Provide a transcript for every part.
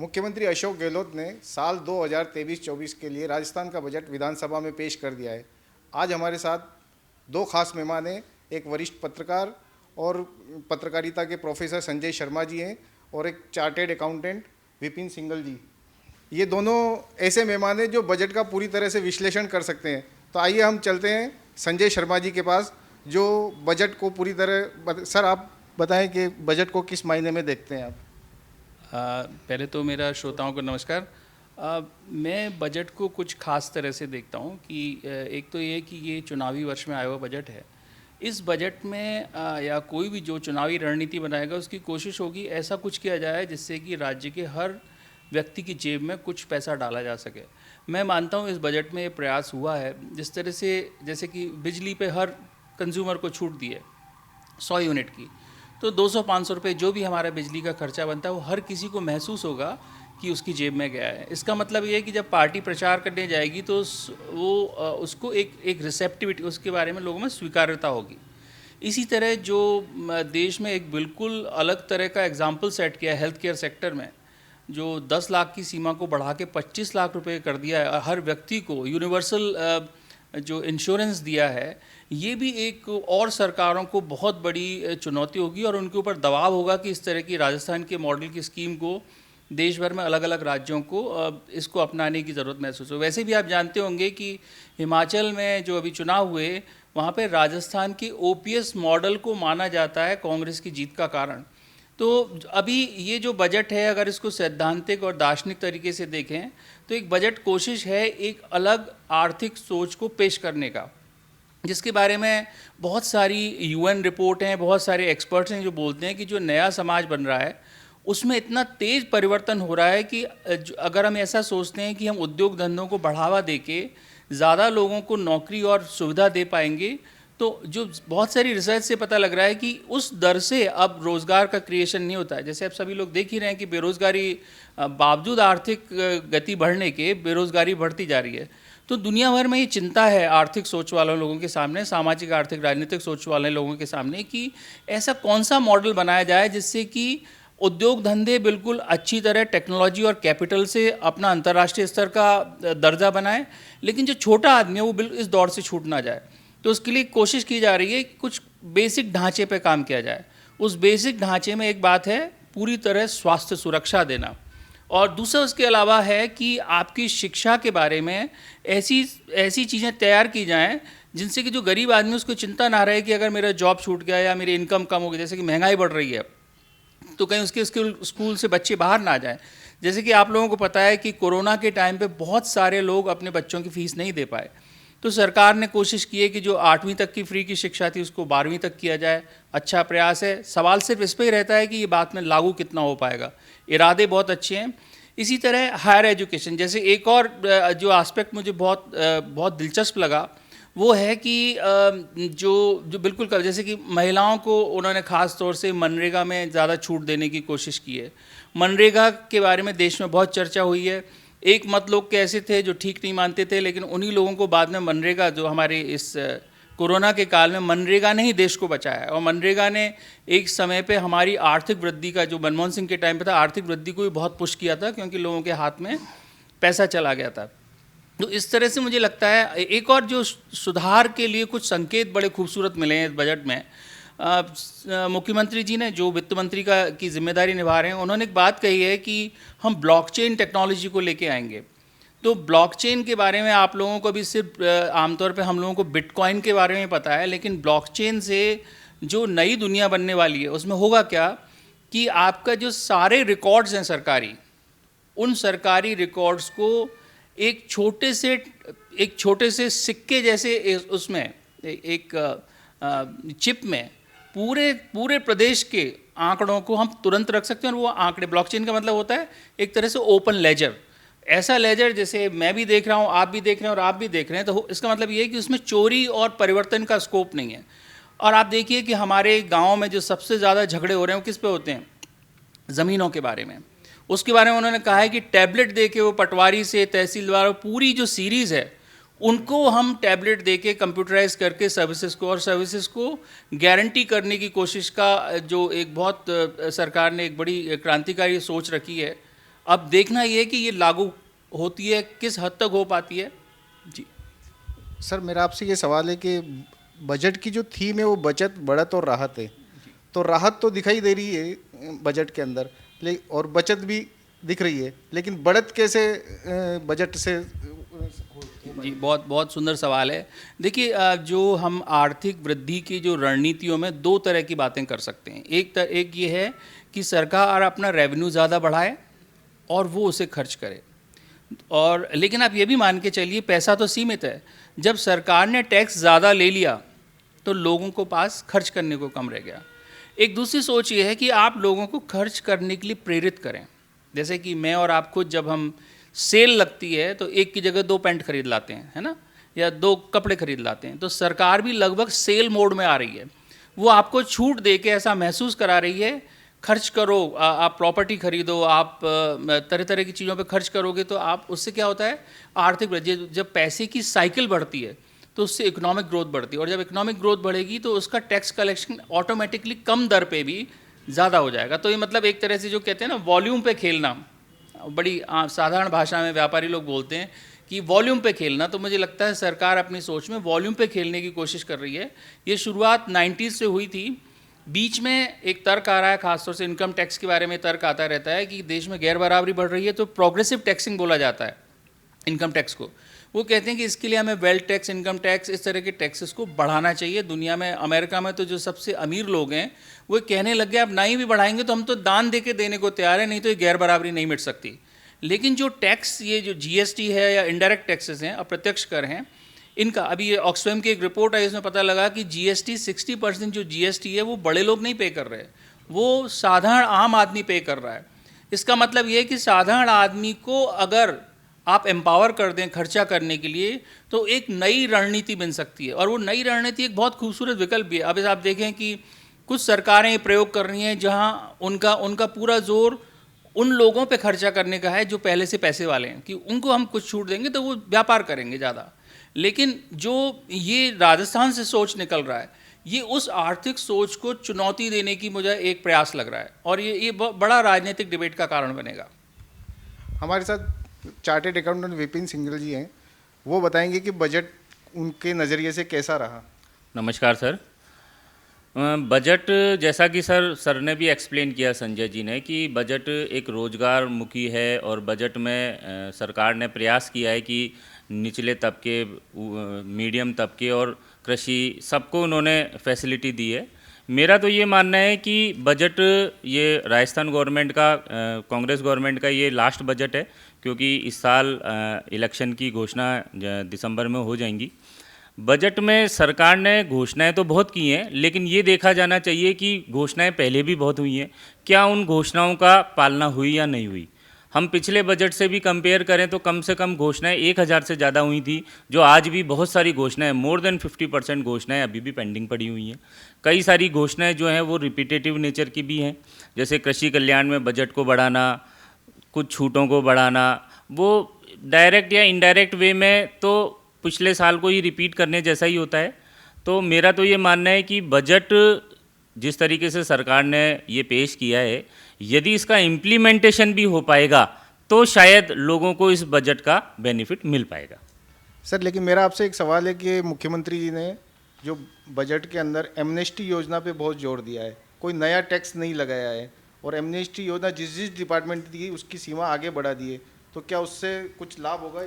मुख्यमंत्री अशोक गहलोत ने साल 2023-24 के लिए राजस्थान का बजट विधानसभा में पेश कर दिया है। आज हमारे साथ दो खास मेहमान हैं, एक वरिष्ठ पत्रकार और पत्रकारिता के प्रोफेसर संजय शर्मा जी हैं और एक चार्टेड अकाउंटेंट विपिन सिंघल जी। ये दोनों ऐसे मेहमान हैं जो बजट का पूरी तरह से विश्लेषण कर सकते हैं। तो आइए हम चलते हैं संजय शर्मा जी के पास, जो बजट को पूरी तरह सर आप बताएं कि बजट को किस मायने में देखते हैं आप। पहले तो मेरा श्रोताओं को नमस्कार। मैं बजट को कुछ खास तरह से देखता हूँ कि एक तो ये कि ये चुनावी वर्ष में आया हुआ बजट है। इस बजट में या कोई भी जो चुनावी रणनीति बनाएगा उसकी कोशिश होगी ऐसा कुछ किया जाए जिससे कि राज्य के हर व्यक्ति की जेब में कुछ पैसा डाला जा सके। मैं मानता हूँ इस बजट में ये प्रयास हुआ है, जिस तरह से जैसे कि बिजली पे हर कंज्यूमर को छूट दी है 100 यूनिट की, तो 200-500 रुपये जो भी हमारा बिजली का खर्चा बनता है वो हर किसी को महसूस होगा कि उसकी जेब में गया है। इसका मतलब ये है कि जब पार्टी प्रचार करने जाएगी तो उसको एक रिसेप्टिविटी, उसके बारे में लोगों में स्वीकार्यता होगी। इसी तरह जो देश में एक बिल्कुल अलग तरह का एग्जाम्पल सेट किया है हेल्थ केयर सेक्टर में, जो 10 लाख की सीमा को बढ़ा के 25 लाख रुपए कर दिया है, हर व्यक्ति को यूनिवर्सल जो इंश्योरेंस दिया है, ये भी एक और सरकारों को बहुत बड़ी चुनौती होगी और उनके ऊपर दबाव होगा कि इस तरह की राजस्थान के मॉडल की स्कीम को देश भर में अलग अलग राज्यों को इसको अपनाने की ज़रूरत महसूस हो। वैसे भी आप जानते होंगे कि हिमाचल में जो अभी चुनाव हुए, वहाँ पे राजस्थान के ओपीएस मॉडल को माना जाता है कांग्रेस की जीत का कारण। तो अभी ये जो बजट है, अगर इसको सैद्धांतिक और दार्शनिक तरीके से देखें तो एक बजट कोशिश है एक अलग आर्थिक सोच को पेश करने का, जिसके बारे में बहुत सारी यूएन रिपोर्ट हैं, बहुत सारे एक्सपर्ट्स हैं जो बोलते हैं कि जो नया समाज बन रहा है उसमें इतना तेज़ परिवर्तन हो रहा है कि अगर हम ऐसा सोचते हैं कि हम उद्योग धंधों को बढ़ावा देके ज़्यादा लोगों को नौकरी और सुविधा दे पाएंगे, तो जो बहुत सारी रिसर्च से पता लग रहा है कि उस दर से अब रोज़गार का क्रिएशन नहीं होता है। जैसे अब सभी लोग देख ही रहे हैं कि बेरोज़गारी बावजूद आर्थिक गति बढ़ने के बेरोज़गारी बढ़ती जा रही है। तो दुनिया भर में ये चिंता है आर्थिक सोच वाले लोगों के सामने, सामाजिक आर्थिक राजनीतिक सोच वाले लोगों के सामने, कि ऐसा कौन सा मॉडल बनाया जाए जिससे कि उद्योग धंधे बिल्कुल अच्छी तरह टेक्नोलॉजी और कैपिटल से अपना अंतर्राष्ट्रीय स्तर का दर्जा बनाए, लेकिन जो छोटा आदमी है वो बिल्कुल इस दौर से छूट ना जाए। तो उसके लिए कोशिश की जा रही है कि कुछ बेसिक ढांचे पे काम किया जाए। उस बेसिक ढांचे में एक बात है पूरी तरह स्वास्थ्य सुरक्षा देना, और दूसरा उसके अलावा है कि आपकी शिक्षा के बारे में ऐसी चीज़ें तैयार की जाएं जिनसे कि जो गरीब आदमी उसको चिंता ना रहे कि अगर मेरा जॉब छूट गया या मेरी इनकम कम हो गई, जैसे कि महंगाई बढ़ रही है तो कहीं उसके स्कूल से बच्चे बाहर ना जाएं। जैसे कि आप लोगों को पता है कि कोरोना के टाइम पे बहुत सारे लोग अपने बच्चों की फ़ीस नहीं दे पाए, तो सरकार ने कोशिश की है कि जो 8वीं तक की फ्री की शिक्षा थी उसको 12वीं तक किया जाए। अच्छा प्रयास है, सवाल सिर्फ इस पर ही रहता है कि ये बात में लागू कितना हो पाएगा। इरादे बहुत अच्छे हैं। इसी तरह हायर एजुकेशन, जैसे एक और जो एस्पेक्ट मुझे बहुत दिलचस्प लगा वो है कि जो बिल्कुल जैसे कि महिलाओं को उन्होंने ख़ास तौर से मनरेगा में ज़्यादा छूट देने की कोशिश की है। मनरेगा के बारे में देश में बहुत चर्चा हुई है। एक मत लोग कैसे थे जो ठीक नहीं मानते थे, लेकिन उन्हीं लोगों को बाद में मनरेगा, जो हमारे इस कोरोना के काल में मनरेगा ने ही देश को बचाया, और मनरेगा ने एक समय पे हमारी आर्थिक वृद्धि का, जो मनमोहन सिंह के टाइम पे था, आर्थिक वृद्धि को भी बहुत पुश किया था क्योंकि लोगों के हाथ में पैसा चला गया था। तो इस तरह से मुझे लगता है एक और जो सुधार के लिए कुछ संकेत बड़े खूबसूरत मिले हैं इस बजट में। मुख्यमंत्री जी ने, जो वित्त मंत्री की जिम्मेदारी निभा रहे हैं, उन्होंने एक बात कही है कि हम ब्लॉकचेन टेक्नोलॉजी को लेके आएंगे। तो ब्लॉकचेन के बारे में आप लोगों को भी सिर्फ आमतौर पे हम लोगों को बिटकॉइन के बारे में पता है, लेकिन ब्लॉकचेन से जो नई दुनिया बनने वाली है उसमें होगा क्या कि आपका जो सारे रिकॉर्ड्स हैं सरकारी, उन सरकारी रिकॉर्ड्स को एक छोटे से सिक्के जैसे उसमें एक चिप में पूरे प्रदेश के आंकड़ों को हम तुरंत रख सकते हैं। और वो आंकड़े, ब्लॉकचेन का मतलब होता है एक तरह से ओपन लेजर, ऐसा लेजर जैसे मैं भी देख रहा हूँ, आप भी देख रहे हैं और आप भी देख रहे हैं। तो इसका मतलब ये है कि उसमें चोरी और परिवर्तन का स्कोप नहीं है। और आप देखिए कि हमारे गाँव में जो सबसे ज़्यादा झगड़े हो रहे हैं वो किस पे होते हैं? ज़मीनों के बारे में। उसके बारे में उन्होंने कहा है कि टैबलेट दे के वो पटवारी से तहसीलदार, पूरी जो सीरीज़ है उनको हम टैबलेट दे के कंप्यूटराइज करके सर्विसेज को गारंटी करने की कोशिश का जो एक बहुत सरकार ने एक बड़ी क्रांतिकारी सोच रखी है। अब देखना ये है कि ये लागू होती है, किस हद तक हो पाती है। जी सर, मेरा आपसे ये सवाल है कि बजट की जो थीम है वो बचत, बढ़त और राहत है। तो राहत तो दिखाई दे रही है बजट के अंदर, और बचत भी दिख रही है, लेकिन बढ़त कैसे बजट से जी, बहुत बहुत सुंदर सवाल है। देखिए, जो हम आर्थिक वृद्धि की जो रणनीतियों में दो तरह की बातें कर सकते हैं। एक ये है कि सरकार अपना रेवेन्यू ज़्यादा बढ़ाए और वो उसे खर्च करे, और लेकिन आप ये भी मान के चलिए पैसा तो सीमित है। जब सरकार ने टैक्स ज़्यादा ले लिया तो लोगों को पास खर्च करने को कम रह गया। एक दूसरी सोच ये है कि आप लोगों को खर्च करने के लिए प्रेरित करें। जैसे कि मैं और आप खुद, जब हम सेल लगती है तो एक की जगह 2 पैंट खरीद लाते हैं, है ना, या 2 कपड़े खरीद लाते हैं। तो सरकार भी लगभग सेल मोड में आ रही है। वो आपको छूट दे के ऐसा महसूस करा रही है, खर्च करो, आप प्रॉपर्टी खरीदो, आप तरह तरह की चीज़ों पे खर्च करोगे तो आप, उससे क्या होता है, आर्थिक वृद्धि, जब पैसे की साइकिल बढ़ती है तो उससे इकोनॉमिक ग्रोथ बढ़ती है, और जब इकोनॉमिक ग्रोथ बढ़ेगी तो उसका टैक्स कलेक्शन ऑटोमेटिकली कम दर पे भी ज़्यादा हो जाएगा। तो ये मतलब एक तरह से जो कहते हैं ना वॉल्यूम पे खेलना, बड़ी साधारण भाषा में व्यापारी लोग बोलते हैं कि वॉल्यूम पे खेलना। तो मुझे लगता है सरकार अपनी सोच में वॉल्यूम पे खेलने की कोशिश कर रही है। ये शुरुआत 90s से हुई थी। बीच में एक तर्क आ रहा है, खासतौर से इनकम टैक्स के बारे में तर्क आता रहता है कि देश में गैर बराबरी बढ़ रही है, तो प्रोग्रेसिव टैक्सिंग बोला जाता है इनकम टैक्स को। वो कहते हैं कि इसके लिए हमें वेल्थ टैक्स, इनकम टैक्स, इस तरह के टैक्सेस को बढ़ाना चाहिए। दुनिया में, अमेरिका में तो जो सबसे अमीर लोग हैं वो कहने लग गए अब नहीं भी बढ़ाएंगे तो हम तो दान दे के देने को तैयार है, नहीं तो ये गैर बराबरी नहीं मिट सकती। लेकिन जो टैक्स, ये जो जीएसटी है या इनडायरेक्ट टैक्सेस हैं, अप्रत्यक्ष कर हैं, इनका अभी ये ऑक्सफैम की एक रिपोर्ट आई, इसमें पता लगा कि जीएसटी 60% जो जीएसटी है वो बड़े लोग नहीं पे कर रहे, वो साधारण आम आदमी पे कर रहा है। इसका मतलब ये है कि साधारण आदमी को अगर आप एम्पावर कर दें खर्चा करने के लिए तो एक नई रणनीति बन सकती है, और वो नई रणनीति एक बहुत खूबसूरत विकल्प भी है। अब आप देखें कि कुछ सरकारें ये प्रयोग कर रही हैं जहाँ उनका पूरा जोर उन लोगों पे खर्चा करने का है जो पहले से पैसे वाले हैं, कि उनको हम कुछ छूट देंगे तो वो व्यापार करेंगे ज़्यादा। लेकिन जो ये राजस्थान से सोच निकल रहा है, ये उस आर्थिक सोच को चुनौती देने की मुझे एक प्रयास लग रहा है, और ये बड़ा राजनीतिक डिबेट का कारण बनेगा। हमारे साथ चार्टेड अकाउंटेंट विपिन सिंघल जी हैं, वो बताएंगे कि बजट उनके नज़रिए से कैसा रहा। नमस्कार सर। बजट, जैसा कि सर ने भी एक्सप्लेन किया, संजय जी ने, कि बजट एक रोजगार मुखी है, और बजट में सरकार ने प्रयास किया है कि निचले तबके, मीडियम तबके और कृषि, सबको उन्होंने फैसिलिटी दी है। मेरा तो ये मानना है कि बजट, ये राजस्थान गवर्नमेंट का, कांग्रेस गवर्नमेंट का ये लास्ट बजट है, क्योंकि इस साल इलेक्शन की घोषणा दिसंबर में हो जाएंगी। बजट में सरकार ने घोषणाएं तो बहुत की हैं, लेकिन ये देखा जाना चाहिए कि घोषणाएं पहले भी बहुत हुई हैं, क्या उन घोषणाओं का पालना हुई या नहीं हुई। हम पिछले बजट से भी कंपेयर करें तो कम से कम घोषणाएं 1000 से ज़्यादा हुई थी, जो आज भी बहुत सारी घोषणाएं, मोर देन 50% घोषणाएं अभी भी पेंडिंग पड़ी हुई हैं। कई सारी घोषणाएं जो हैं वो रिपीटेटिव नेचर की भी हैं, जैसे कृषि कल्याण में बजट को बढ़ाना, कुछ छूटों को बढ़ाना, वो डायरेक्ट या इनडायरेक्ट वे में तो पिछले साल को ही रिपीट करने जैसा ही होता है। तो मेरा तो ये मानना है कि बजट जिस तरीके से सरकार ने ये पेश किया है, यदि इसका इम्प्लीमेंटेशन भी हो पाएगा तो शायद लोगों को इस बजट का बेनिफिट मिल पाएगा। सर, लेकिन मेरा आपसे एक सवाल है कि मुख्यमंत्री जी ने जो बजट के अंदर एमनेस्टी योजना पे बहुत जोर दिया है, कोई नया टैक्स नहीं लगाया है, और एमनेस्टी योजना जिस डिपार्टमेंट की उसकी सीमा आगे बढ़ा दी है, तो क्या उससे कुछ लाभ होगा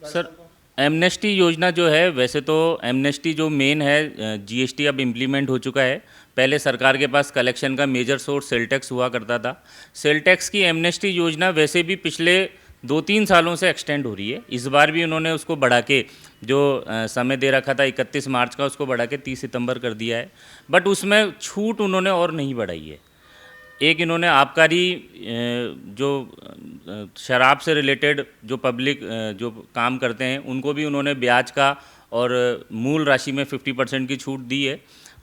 सर? एमनेस्टी योजना जो है, वैसे तो एमनेस्टी जो मेन है, जीएसटी अब इम्प्लीमेंट हो चुका है। पहले सरकार के पास कलेक्शन का मेजर सोर्स सेल टैक्स हुआ करता था। सेल टैक्स की एमनेस्टी योजना वैसे भी पिछले 2-3 सालों से एक्सटेंड हो रही है। इस बार भी उन्होंने उसको बढ़ा के, जो समय दे रखा था 31 मार्च का, उसको बढ़ा के 30 सितंबर कर दिया है। बट उसमें छूट उन्होंने और नहीं बढ़ाई है। एक इन्होंने आबकारी, जो शराब से रिलेटेड जो पब्लिक जो काम करते हैं उनको भी उन्होंने ब्याज का और मूल राशि में 50% की छूट दी है।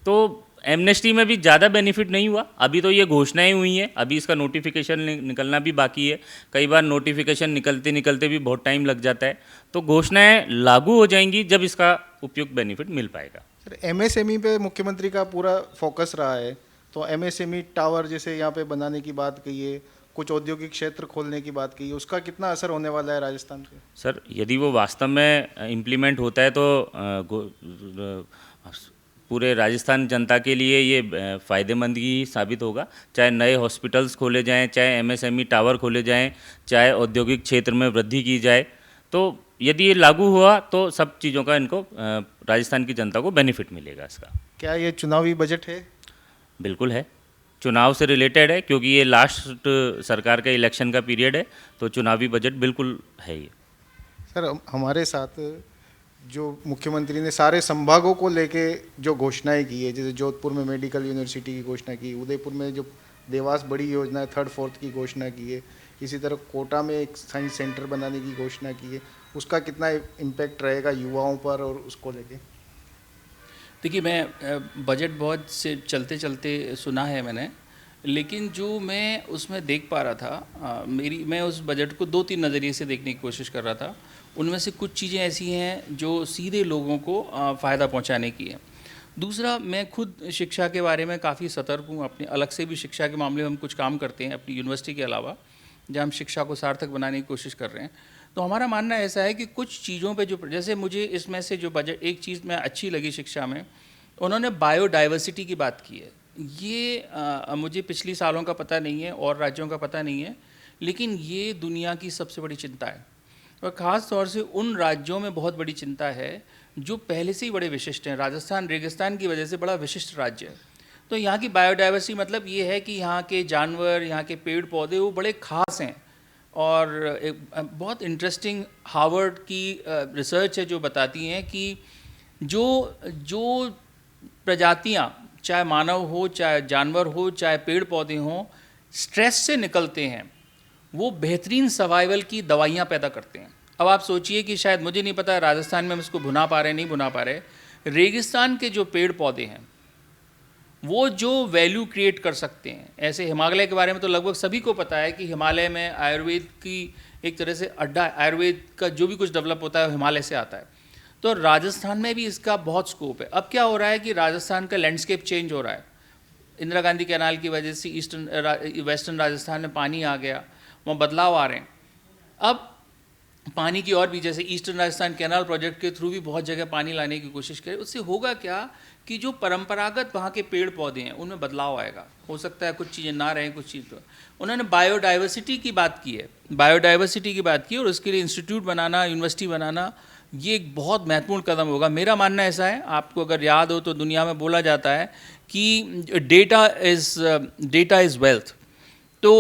तो एमनेस्टी में भी ज़्यादा बेनिफिट नहीं हुआ। अभी तो ये घोषणाएं हुई हैं, अभी इसका नोटिफिकेशन निकलना भी बाकी है। कई बार नोटिफिकेशन निकलते निकलते भी बहुत टाइम लग जाता है। तो घोषणाएं लागू हो जाएंगी जब इसका उपयुक्त बेनिफिट मिल पाएगा। सर, एमएसएमई पे मुख्यमंत्री का पूरा फोकस रहा है, तो एमएसएमई टावर जैसे यहाँ पे बनाने की बात कही है, कुछ औद्योगिक क्षेत्र खोलने की बात की, उसका कितना असर होने वाला है राजस्थान पे? सर यदि वो वास्तव में इम्प्लीमेंट होता है तो पूरे राजस्थान जनता के लिए ये फ़ायदेमंद ही साबित होगा। चाहे नए हॉस्पिटल्स खोले जाएं, चाहे एमएसएमई टावर खोले जाएं, चाहे औद्योगिक क्षेत्र में वृद्धि की जाए, तो यदि ये लागू हुआ तो सब चीज़ों का इनको राजस्थान की जनता को बेनिफिट मिलेगा इसका। क्या ये चुनावी बजट है? बिल्कुल है, चुनाव से रिलेटेड है, क्योंकि ये लास्ट सरकार का इलेक्शन का पीरियड है, तो चुनावी बजट बिल्कुल है ये। सर हमारे साथ जो मुख्यमंत्री ने सारे संभागों को लेके जो घोषणाएं की है, जैसे जोधपुर में मेडिकल यूनिवर्सिटी की घोषणा की, उदयपुर में जो देवास बड़ी योजना है 3rd 4th की घोषणा की है, इसी तरह कोटा में एक साइंस सेंटर बनाने की घोषणा की है, उसका कितना इम्पैक्ट रहेगा युवाओं पर और उसको लेके? देखिए, मैं बजट बहुत से चलते चलते सुना है मैंने, लेकिन जो मैं उसमें देख पा रहा था, मैं उस बजट को 2-3 नज़रिए से देखने की कोशिश कर रहा था। उनमें से कुछ चीज़ें ऐसी हैं जो सीधे लोगों को फ़ायदा पहुंचाने की है। दूसरा, मैं खुद शिक्षा के बारे में काफ़ी सतर्क हूँ। अपने अलग से भी शिक्षा के मामले में हम कुछ काम करते हैं अपनी यूनिवर्सिटी के अलावा, जहाँ हम शिक्षा को सार्थक बनाने की कोशिश कर रहे हैं। तो हमारा मानना ऐसा है कि कुछ चीज़ों पे जो, जैसे मुझे इसमें से जो बजट, एक चीज़ में अच्छी लगी शिक्षा में, उन्होंने बायोडाइवर्सिटी की बात की है। ये मुझे पिछली सालों का पता नहीं है और राज्यों का पता नहीं है, लेकिन ये दुनिया की सबसे बड़ी चिंता है, और ख़ास तौर से उन राज्यों में बहुत बड़ी चिंता है जो पहले से ही बड़े विशिष्ट हैं। राजस्थान रेगिस्तान की वजह से बड़ा विशिष्ट राज्य है। तो यहाँ की बायोडाइवर्सिटी मतलब ये है कि यहाँ के जानवर, यहाँ के पेड़ पौधे वो बड़े ख़ास हैं। और एक बहुत इंटरेस्टिंग हार्वर्ड की रिसर्च है जो बताती हैं कि जो प्रजातियाँ, चाहे मानव हो, चाहे जानवर हो, चाहे पेड़ पौधे हों, स्ट्रेस से निकलते हैं, वो बेहतरीन सर्वाइवल की दवाइयाँ पैदा करते हैं। अब आप सोचिए कि शायद, मुझे नहीं पता राजस्थान में हम इसको भुना पा रहे नहीं भुना पा रहे, रेगिस्तान के जो पेड़ पौधे हैं वो जो वैल्यू क्रिएट कर सकते हैं। ऐसे हिमालय के बारे में तो लगभग सभी को पता है कि हिमालय में आयुर्वेद की एक तरह से अड्डा, आयुर्वेद का जो भी कुछ डेवलप होता है वो हिमालय से आता है। तो राजस्थान में भी इसका बहुत स्कोप है। अब क्या हो रहा है कि राजस्थान का लैंडस्केप चेंज हो रहा है। इंदिरा गांधी कैनाल की वजह से वेस्टर्न राजस्थान में पानी आ गया, वहाँ बदलाव आ रहे हैं। अब पानी की और भी, जैसे ईस्टर्न राजस्थान कैनाल प्रोजेक्ट के थ्रू भी बहुत जगह पानी लाने की कोशिश करें। उससे होगा क्या कि जो परंपरागत वहाँ के पेड़ पौधे हैं उनमें बदलाव आएगा। हो सकता है कुछ चीज़ें ना रहें, कुछ चीज़ तो। उन्होंने बायोडाइवर्सिटी की बात की है, बायोडाइवर्सिटी की बात की, और उसके लिए इंस्टीट्यूट बनाना, यूनिवर्सिटी बनाना, ये एक बहुत महत्वपूर्ण कदम होगा। मेरा मानना ऐसा है, आपको अगर याद हो तो दुनिया में बोला जाता है कि डेटा इज़ वेल्थ। तो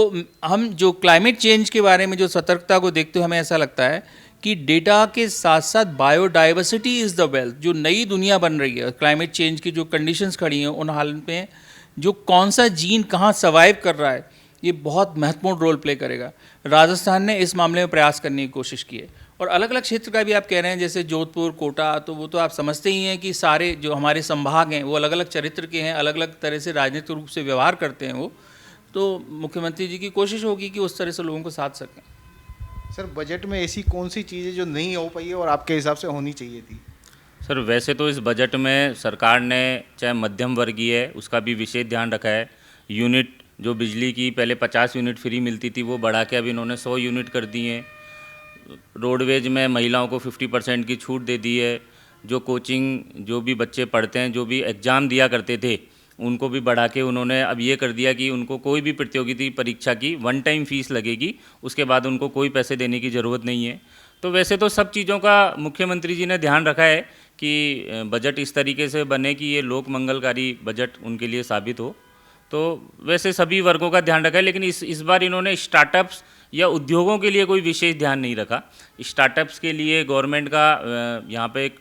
हम जो क्लाइमेट चेंज के बारे में जो सतर्कता को देखते हुए हमें ऐसा लगता है कि डेटा के साथ साथ बायोडाइवर्सिटी इज़ द वेल्थ। जो नई दुनिया बन रही है, क्लाइमेट चेंज की जो कंडीशंस खड़ी हैं, उन हालत में जो कौन सा जीन कहाँ सर्वाइव कर रहा है, ये बहुत महत्वपूर्ण रोल प्ले करेगा। राजस्थान ने इस मामले में प्रयास करने की कोशिश की है। और अलग अलग क्षेत्र का भी आप कह रहे हैं, जैसे जोधपुर, कोटा, तो वो तो आप समझते ही हैं कि सारे जो हमारे संभाग हैं वो अलग अलग चरित्र के हैं, अलग अलग तरह से राजनीतिक रूप से व्यवहार करते हैं वो। तो मुख्यमंत्री जी की कोशिश होगी कि उस तरह से लोगों को साथ सकें। सर बजट में ऐसी कौन सी चीज़ें जो नहीं हो पाई है और आपके हिसाब से होनी चाहिए थी? सर वैसे तो इस बजट में सरकार ने चाहे मध्यम वर्गीय है उसका भी विशेष ध्यान रखा है। यूनिट जो बिजली की पहले 50 यूनिट फ्री मिलती थी वो बढ़ा के अब इन्होंने 100 यूनिट कर दी हैं। रोडवेज में महिलाओं को 50% की छूट दे दी है। जो कोचिंग, जो भी बच्चे पढ़ते हैं, जो भी एग्ज़ाम दिया करते थे, उनको भी बढ़ा के उन्होंने अब ये कर दिया कि उनको कोई भी प्रतियोगिता परीक्षा की 1 टाइम फीस लगेगी, उसके बाद उनको कोई पैसे देने की ज़रूरत नहीं है। तो वैसे तो सब चीज़ों का मुख्यमंत्री जी ने ध्यान रखा है कि बजट इस तरीके से बने कि ये लोक मंगलकारी बजट उनके लिए साबित हो। तो वैसे सभी वर्गों का ध्यान रखा है, लेकिन इस बार इन्होंने स्टार्टअप्स या उद्योगों के लिए कोई विशेष ध्यान नहीं रखा। स्टार्टअप्स के लिए गवर्नमेंट का यहाँ पे एक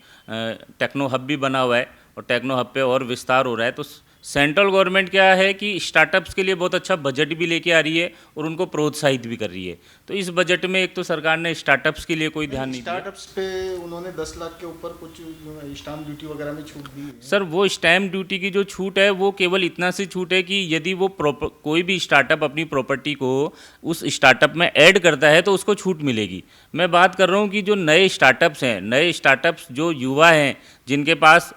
टेक्नो हब भी बना हुआ है और टेक्नो हब पे और विस्तार हो रहा है। तो सेंट्रल गवर्नमेंट क्या है कि स्टार्टअप्स के लिए बहुत अच्छा बजट भी लेके आ रही है और उनको प्रोत्साहित भी कर रही है। तो इस बजट में एक तो सरकार ने स्टार्टअप्स के लिए कोई ध्यान नहीं दिया। स्टार्टअप्स पे उन्होंने 10 लाख के ऊपर कुछ स्टाम्प ड्यूटी वगैरह में छूट दी है। सर वो स्टैम्प ड्यूटी की जो छूट है वो केवल इतना सी छूट है कि यदि वो कोई भी स्टार्टअप अपनी प्रॉपर्टी को उस स्टार्टअप में ऐड करता है तो उसको छूट मिलेगी। मैं बात कर रहा हूँ कि जो नए स्टार्टअप्स हैं, नए स्टार्टअप्स जो युवा हैं जिनके पास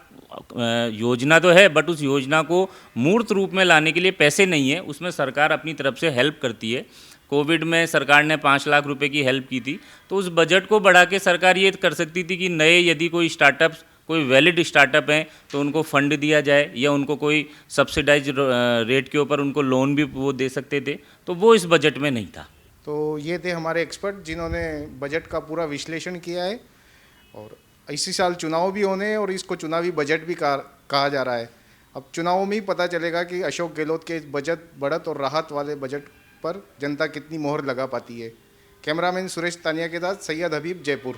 योजना तो है बट उस योजना को मूर्त रूप में लाने के लिए पैसे नहीं है, उसमें सरकार अपनी तरफ से हेल्प करती है। कोविड में सरकार ने 5 लाख रुपए की हेल्प की थी, तो उस बजट को बढ़ा के सरकार ये कर सकती थी कि नए यदि कोई स्टार्टअप्स, कोई वैलिड स्टार्टअप हैं तो उनको फंड दिया जाए या उनको कोई सब्सिडाइज रेट के ऊपर उनको लोन भी वो दे सकते थे, तो वो इस बजट में नहीं था। तो ये थे हमारे एक्सपर्ट जिन्होंने बजट का पूरा विश्लेषण किया है। और इसी साल चुनाव भी होने हैं और इसको चुनावी बजट भी कहा जा रहा है। अब चुनावों में ही पता चलेगा कि अशोक गहलोत के इस बजट बढ़त और राहत वाले बजट पर जनता कितनी मोहर लगा पाती है। कैमरामैन सुरेश तानिया के साथ सैयद हबीब, जयपुर।